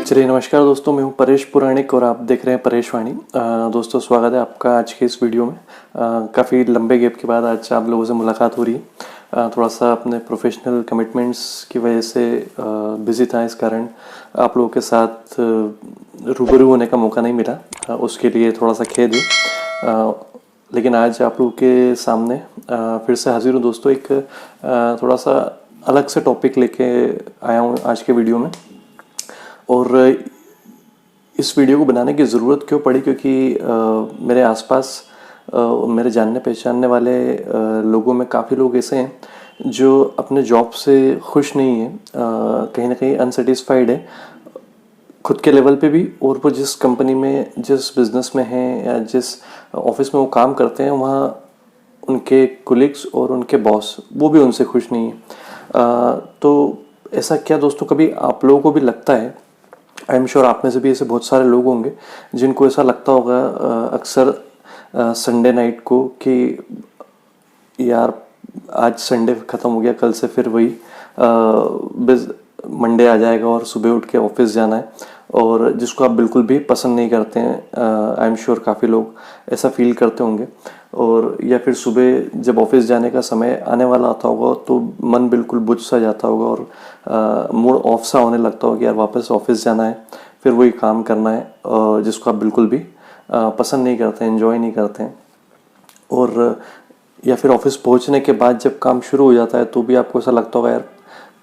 चलिए नमस्कार दोस्तों, मैं हूं परेश पुराणिक और आप देख रहे हैं परेश वाणी। दोस्तों स्वागत है आपका आज के इस वीडियो में। काफ़ी लंबे गैप के बाद आज आप लोगों से मुलाकात हो रही है। थोड़ा सा अपने प्रोफेशनल कमिटमेंट्स की वजह से बिज़ी था, इस कारण आप लोगों के साथ रूबरू होने का मौका नहीं मिला। उसके लिए थोड़ा सा खेद है। लेकिन आज आप लोगों के सामने फिर से हाजिर हूँ दोस्तों। एक थोड़ा सा अलग से टॉपिक लेके आया हूँ आज के वीडियो में। और इस वीडियो को बनाने की ज़रूरत क्यों पड़ी, क्योंकि मेरे आसपास मेरे जानने पहचानने वाले लोगों में काफ़ी लोग ऐसे हैं जो अपने जॉब से खुश नहीं हैं, कहीं ना कहीं अनसेटिस्फाइड है खुद के लेवल पे भी, और वो जिस कंपनी में, जिस बिज़नेस में हैं या जिस ऑफिस में वो काम करते हैं, वहाँ उनके कोलिग्स और उनके बॉस वो भी उनसे खुश नहीं है। तो ऐसा क्या दोस्तों कभी आप लोगों को भी लगता है? आई एम श्योर आप में से भी ऐसे बहुत सारे लोग होंगे जिनको ऐसा लगता होगा अक्सर संडे नाइट को कि यार आज संडे ख़त्म हो गया, कल से फिर वही मंडे आ जाएगा और सुबह उठ के ऑफिस जाना है, और जिसको आप बिल्कुल भी पसंद नहीं करते हैं। आई एम श्योर काफ़ी लोग ऐसा फील करते होंगे। और या फिर सुबह जब ऑफिस जाने का समय आने वाला होता होगा तो मन बिल्कुल बुझ सा जाता होगा और मूड ऑफ सा होने लगता होगा कि यार वापस ऑफिस जाना है, फिर वही काम करना है जिसको आप बिल्कुल भी पसंद नहीं करते, एंजॉय नहीं करते हैं। और या फिर ऑफिस पहुंचने के बाद जब काम शुरू हो जाता है तो भी आपको ऐसा लगता होगा यार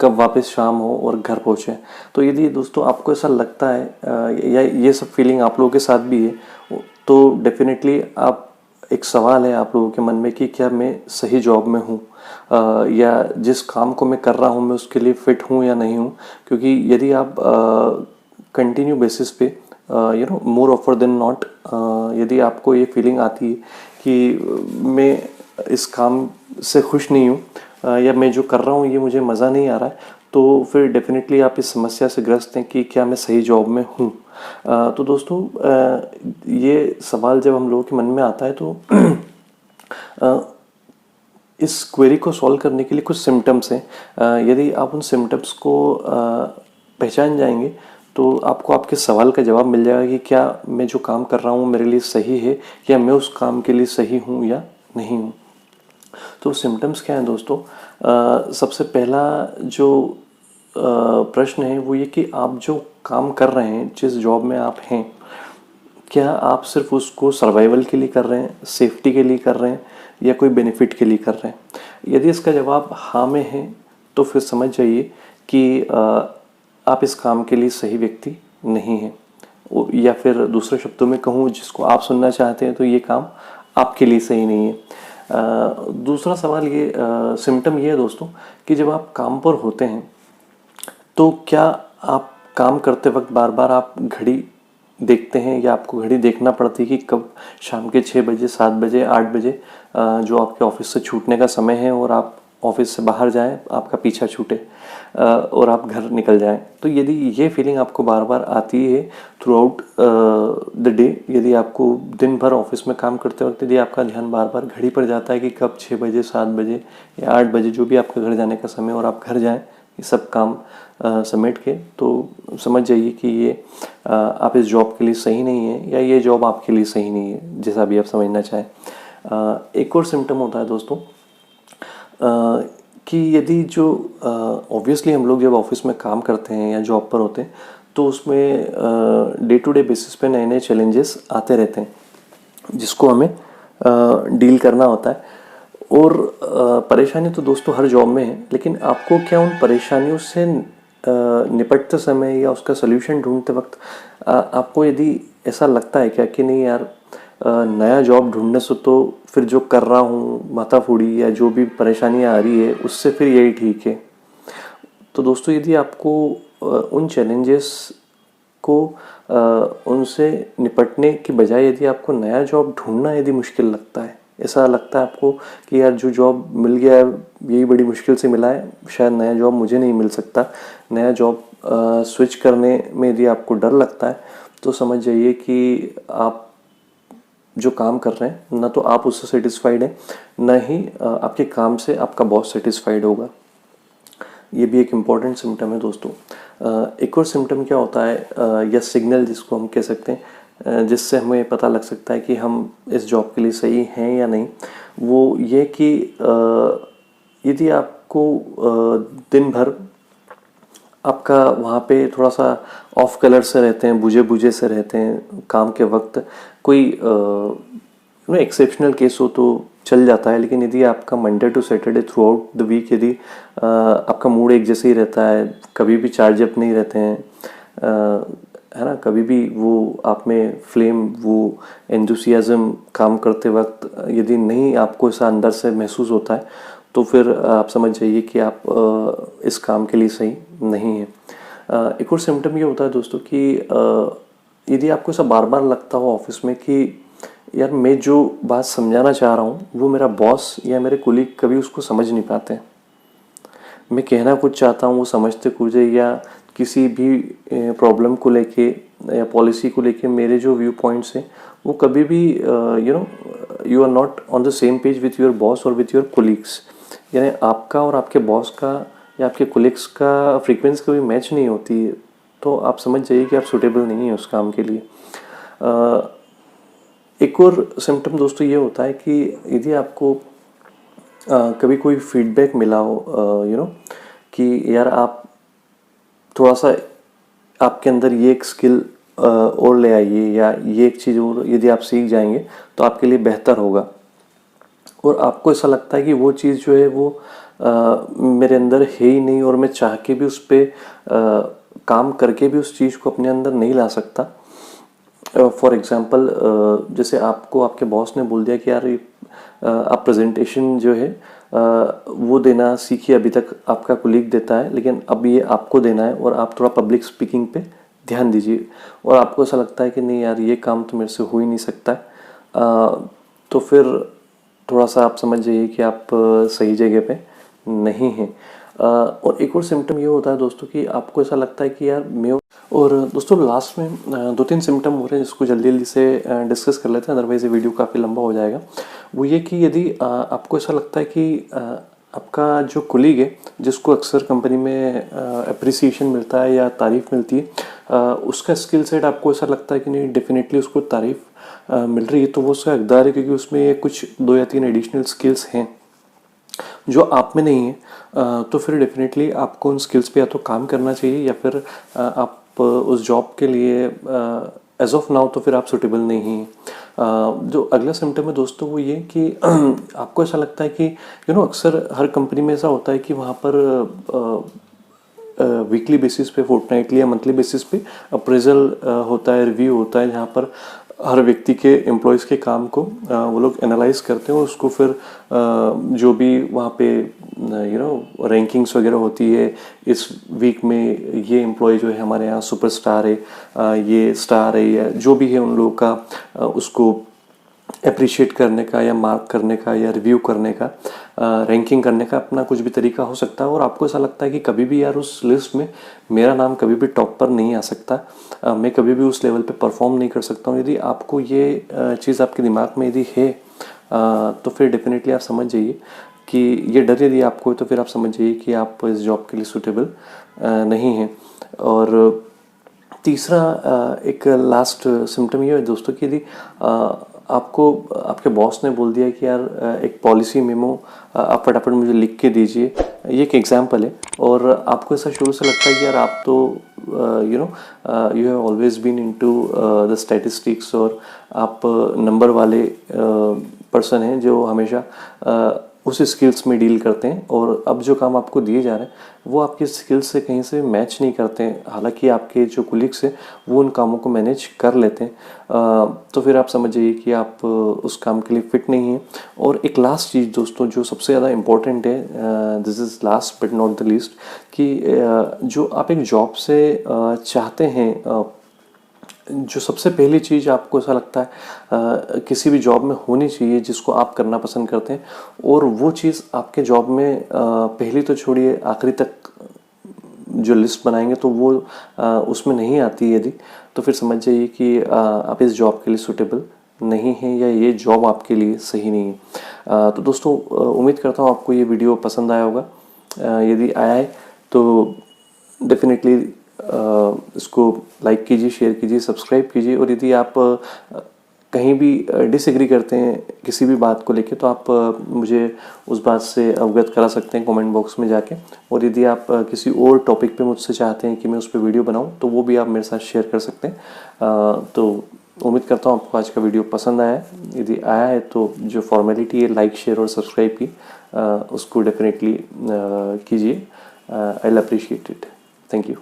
कब वापस शाम हो और घर पहुँचे। तो यदि दोस्तों आपको ऐसा लगता है या ये सब फीलिंग आप लोगों के साथ भी है, तो डेफिनेटली आप, एक सवाल है आप लोगों के मन में कि क्या मैं सही जॉब में हूँ, या जिस काम को मैं कर रहा हूँ मैं उसके लिए फ़िट हूँ या नहीं हूँ। क्योंकि यदि आप कंटिन्यू बेसिस पे मोर ऑफर देन नॉट, यदि आपको ये फीलिंग आती है कि मैं इस काम से खुश नहीं हूँ या मैं जो कर रहा हूँ ये मुझे मज़ा नहीं आ रहा है, तो फिर डेफिनेटली आप इस समस्या से ग्रस्त हैं कि क्या मैं सही जॉब में हूँ। तो दोस्तों ये सवाल जब हम लोगों के मन में आता है तो इस क्वेरी को सॉल्व करने के लिए कुछ सिम्टम्स हैं। यदि आप उन सिम्टम्स को पहचान जाएंगे तो आपको आपके सवाल का जवाब मिल जाएगा कि क्या मैं जो काम कर रहा हूँ मेरे लिए सही है, या मैं उस काम के लिए सही हूँ या नहीं हूँ। तो सिम्टम्स क्या हैं दोस्तों? सबसे पहला जो प्रश्न है वो ये कि आप जो काम कर रहे हैं, जिस जॉब में आप हैं, क्या आप सिर्फ उसको सर्वाइवल के लिए कर रहे हैं, सेफ्टी के लिए कर रहे हैं, या कोई बेनिफिट के लिए कर रहे हैं? यदि इसका जवाब हाँ में है तो फिर समझ जाइए कि आप इस काम के लिए सही व्यक्ति नहीं हैं। या फिर दूसरे शब्दों में कहूँ जिसको आप सुनना चाहते हैं, तो ये काम आपके लिए सही नहीं है। दूसरा सवाल ये सिम्टम ये है दोस्तों कि जब आप काम पर होते हैं तो क्या आप काम करते वक्त बार बार आप घड़ी देखते हैं, या आपको घड़ी देखना पड़ती है कि कब शाम के 6 बजे, 7 बजे, 8 बजे जो आपके ऑफिस से छूटने का समय है और आप ऑफिस से बाहर जाएं, आपका पीछा छूटे और आप घर निकल जाएं। तो यदि ये फीलिंग आपको बार बार आती है थ्रू आउट द डे, यदि आपको दिन भर ऑफिस में काम करते वक्त यदि आपका ध्यान बार बार घड़ी पर जाता है कि कब 6 बजे, 7 बजे या 8 बजे जो भी आपका घर जाने का समय, और आप घर जाएँ ये सब काम समेट के, तो समझ जाइए कि ये आप इस जॉब के लिए सही नहीं है, या ये जॉब आपके लिए सही नहीं है, जैसा भी आप समझना चाहें। एक और सिम्टम होता है दोस्तों कि यदि जो ऑब्वियसली हम लोग जब ऑफिस में काम करते हैं या जॉब पर होते हैं तो उसमें डे टू डे बेसिस पे नए नए चैलेंजेस आते रहते हैं जिसको हमें डील करना होता है। और परेशानी तो दोस्तों हर जॉब में है, लेकिन आपको क्या उन परेशानियों से निपटते समय या उसका सल्यूशन ढूंढते वक्त आपको यदि ऐसा लगता है क्या कि नहीं यार नया जॉब ढूंढने से तो फिर जो कर रहा हूँ माथाफोड़ी या जो भी परेशानियाँ आ रही है उससे फिर यही ठीक है। तो दोस्तों यदि आपको उन चैलेंजेस को उनसे निपटने की बजाय यदि आपको नया जॉब ढूंढना यदि मुश्किल लगता है, ऐसा लगता है आपको कि यार जो जॉब मिल गया है यही बड़ी मुश्किल से मिला है, शायद नया जॉब मुझे नहीं मिल सकता, नया जॉब स्विच करने में यदि आपको डर लगता है, तो समझ जाइए कि आप जो काम कर रहे हैं ना तो आप उससे सेटिस्फाइड हैं, ना ही आपके काम से आपका बॉस सेटिस्फाइड होगा। ये भी एक इम्पॉर्टेंट सिम्टम है दोस्तों। एक और सिम्टम क्या होता है या सिग्नल जिसको हम कह सकते हैं, जिससे हमें पता लग सकता है कि हम इस जॉब के लिए सही हैं या नहीं, वो ये कि यदि आपको दिन भर आपका वहाँ पे थोड़ा सा ऑफ कलर से रहते हैं, बुझे बुझे से रहते हैं काम के वक्त, कोई एक्सेप्शनल केस हो तो चल जाता है, लेकिन यदि आपका Monday to Saturday throughout the week यदि आपका मूड एक जैसे ही रहता है, कभी भी चार्ज अप नहीं रहते हैं, है ना, कभी भी वो आप में फ्लेम, वो एंथुसियाज्म काम करते वक्त यदि नहीं आपको ऐसा अंदर से महसूस होता है, तो फिर आप समझ जाइए कि आप इस काम के लिए सही नहीं है। एक और सिम्टम ये होता है दोस्तों कि यदि आपको ऐसा बार बार लगता हो ऑफिस में कि यार मैं जो बात समझाना चाह रहा हूँ वो मेरा बॉस या मेरे कुलीग कभी उसको समझ नहीं पाते, मैं कहना कुछ चाहता हूँ वो समझते कुछ है, या किसी भी प्रॉब्लम को लेके या पॉलिसी को लेके मेरे जो व्यू पॉइंट्स हैं वो कभी भी you are not on the same page with your boss और विथ योर कोलीग्स, यानी आपका और आपके बॉस का या आपके कोलीग्स का फ्रीक्वेंसी कभी मैच नहीं होती है, तो आप समझ जाइए कि आप सूटेबल नहीं है उस काम के लिए। एक और सिम्टम दोस्तों ये होता है कि यदि आपको कभी कोई फीडबैक मिला हो कि यार आप थोड़ा सा आपके अंदर ये एक स्किल और ले आइए, या ये एक चीज़ और यदि आप सीख जाएंगे तो आपके लिए बेहतर होगा, और आपको ऐसा लगता है कि वो चीज़ जो है वो मेरे अंदर है ही नहीं, और मैं चाह के भी उस पर काम करके भी उस चीज़ को अपने अंदर नहीं ला सकता। फॉर एग्ज़ाम्पल जैसे आपको आपके बॉस ने बोल दिया कि यार आप प्रेजेंटेशन जो है वो देना सीखिए, अभी तक आपका कुलीग देता है लेकिन अब ये आपको देना है और आप थोड़ा पब्लिक स्पीकिंग पे ध्यान दीजिए, और आपको ऐसा लगता है कि नहीं यार ये काम तो मेरे से हो ही नहीं सकता, तो फिर थोड़ा सा आप समझ जाइए कि आप सही जगह पे नहीं हैं। और एक और सिम्टम ये होता है दोस्तों कि आपको ऐसा लगता है कि यार मैं, और दोस्तों लास्ट में दो तीन सिम्टम हो रहे हैं जिसको जल्दी जल्दी से डिस्कस कर लेते हैं, अदरवाइज ये वीडियो काफ़ी लंबा हो जाएगा। वो ये कि यदि आपको ऐसा लगता है कि आपका जो कुलीग है जिसको अक्सर कंपनी में अप्रिसिएशन मिलता है या तारीफ़ मिलती है, उसका स्किल सेट आपको ऐसा लगता है कि नहीं डेफिनेटली उसको तारीफ़ मिल रही है, तो वो उसका हकदार है, क्योंकि उसमें कुछ 2 या 3 एडिशनल स्किल्स हैं जो आप में नहीं है। तो फिर डेफिनेटली आपको उन स्किल्स पे या तो काम करना चाहिए, या फिर आप उस जॉब के लिए एज ऑफ नाउ तो फिर आप सुटेबल नहीं हैं। जो अगला सिम्टम है दोस्तों वो ये कि आपको ऐसा लगता है कि अक्सर हर कंपनी में ऐसा होता है कि वहाँ पर वीकली बेसिस पे, फोर्टनाइटली या मंथली बेसिस पे अप्रेजल होता है, रिव्यू होता है, जहाँ पर हर व्यक्ति के एम्प्लॉयज़ के काम को वो लोग एनालाइज करते हैं, और उसको फिर जो भी वहाँ पे रैंकिंग्स वगैरह होती है, इस वीक में ये एम्प्लॉय जो है हमारे यहाँ सुपरस्टार है, ये स्टार है, या जो भी है उन लोगों का उसको अप्रिशिएट करने का या मार्क करने का या रिव्यू करने का, रैंकिंग करने का अपना कुछ भी तरीका हो सकता है, और आपको ऐसा लगता है कि कभी भी यार उस लिस्ट में मेरा नाम कभी भी टॉप पर नहीं आ सकता, मैं कभी भी उस लेवल पे परफॉर्म नहीं कर सकता हूँ। यदि आपको ये चीज़ आपके दिमाग में यदि है तो फिर डेफिनेटली आप समझ जाइए कि ये डर यदि आपको है, तो फिर आप समझ जाइए कि आप इस जॉब के लिए सूटेबल नहीं हैं। और तीसरा एक लास्ट सिम्टम ये है दोस्तों कि यदि आपको आपके बॉस ने बोल दिया कि यार एक पॉलिसी मेमो आप फटाफट मुझे लिख के दीजिए, ये एक एग्जांपल है, और आपको ऐसा शुरू से लगता है कि यार आप तो you have always been into the statistics, और आप नंबर वाले पर्सन हैं जो हमेशा उस स्किल्स में डील करते हैं, और अब जो काम आपको दिए जा रहे हैं वो आपके स्किल्स से कहीं से मैच नहीं करते हैं, हालांकि आपके जो कुलीग्स हैं वो उन कामों को मैनेज कर लेते हैं, तो फिर आप समझ जाइए कि आप उस काम के लिए फिट नहीं हैं। और एक लास्ट चीज़ दोस्तों जो सबसे ज़्यादा इम्पोर्टेंट है, this is last but not the least, कि जो आप एक जॉब से चाहते हैं, जो सबसे पहली चीज़ आपको ऐसा लगता है किसी भी जॉब में होनी चाहिए जिसको आप करना पसंद करते हैं, और वो चीज़ आपके जॉब में पहली तो छोड़िए आखिरी तक जो लिस्ट बनाएंगे तो वो उसमें नहीं आती यदि, तो फिर समझ जाइए कि आप इस जॉब के लिए सूटेबल नहीं है, या ये जॉब आपके लिए सही नहीं है। तो दोस्तों उम्मीद करता हूँ आपको ये वीडियो पसंद आया होगा, यदि आया है तो डेफिनेटली इसको लाइक कीजिए, शेयर कीजिए, सब्सक्राइब कीजिए। और यदि आप कहीं भी डिसएग्री करते हैं किसी भी बात को लेके, तो आप मुझे उस बात से अवगत करा सकते हैं कमेंट बॉक्स में जाके। और यदि आप किसी और टॉपिक पे मुझसे चाहते हैं कि मैं उस पर वीडियो बनाऊं, तो वो भी आप मेरे साथ शेयर कर सकते हैं। तो उम्मीद करता हूँ आपको आज का वीडियो पसंद आया है। यदि आया है तो जो फॉर्मेलिटी है लाइक, शेयर और सब्सक्राइब की, उसको डेफिनेटली कीजिए। I will appreciate it. Thank you.